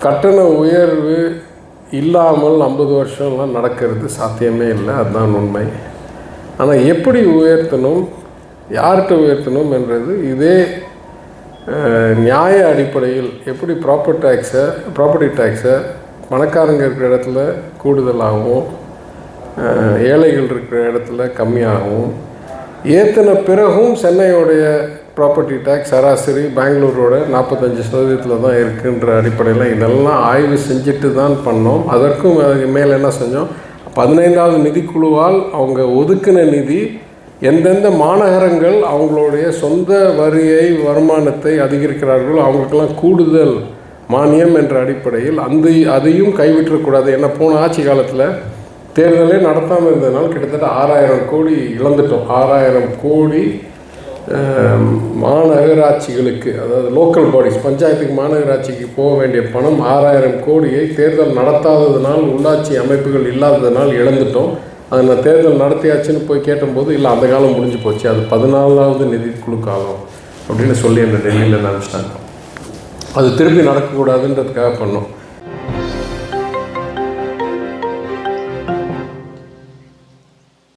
கட்டண உயர்வு இல்லாமல் 50 வருஷம்லாம் நடக்கிறது சாத்தியமே இல்லை, அதுதான் உண்மை. ஆனால் எப்படி உயர்த்தணும், யார்கிட்ட உயர்த்தணும் என்றது இதே நியாய அடிப்படையில் எப்படி ப்ராப்பர்ட்டி டேக்ஸை பணக்காரங்க இருக்கிற இடத்துல கூடுதலாகவும் ஏழைகள் இருக்கிற இடத்துல கம்மியாகவும் ஏற்றின பிறகும் சென்னையோடைய ப்ராப்பர்ட்டி டேக்ஸ் சராசரி பெங்களூரோட 45% தான் இருக்குன்ற அடிப்படையில் இதெல்லாம் ஆய்வு செஞ்சுட்டு தான் பண்ணோம். அதற்கும் அதுக்கு மேலே என்ன செஞ்சோம், 15வது நிதிக்குழுவால் அவங்க ஒதுக்கின நிதி எந்தெந்த மாநகரங்கள் அவங்களுடைய சொந்த வருமானத்தை அதிகரிக்கிறார்களோ அவங்களுக்கெல்லாம் கூடுதல் மானியம் என்ற அடிப்படையில் அதையும் கைவிட்டக்கூடாது. ஏன்னா போன ஆட்சி காலத்தில் தேர்தலே நடத்தாமல் இருந்ததுனால கிட்டத்தட்ட 6000 கோடி இழந்துட்டோம். 6000 கோடி மாநகராட்சிகளுக்கு, அதாவது லோக்கல் பாடிஸ், பஞ்சாயத்துக்கு மாநகராட்சிக்கு போக வேண்டிய பணம் 6000 கோடியை தேர்தல் நடத்தாததுனால், உள்ளாட்சி அமைப்புகள் இல்லாததுனால் இழந்துட்டோம். அதை நான் தேர்தல் நடத்தியாச்சுன்னு போய் கேட்டபோது இல்லை, அந்த காலம் முடிஞ்சு போச்சு, அது 14வது நிதிக்குழு காலம் அப்படின்னு சொல்லி அந்த டெல்லியில் நினச்சிட்டாங்க. அது திருப்பி நடக்கக்கூடாதுன்றதுக்காக பண்ணோம்.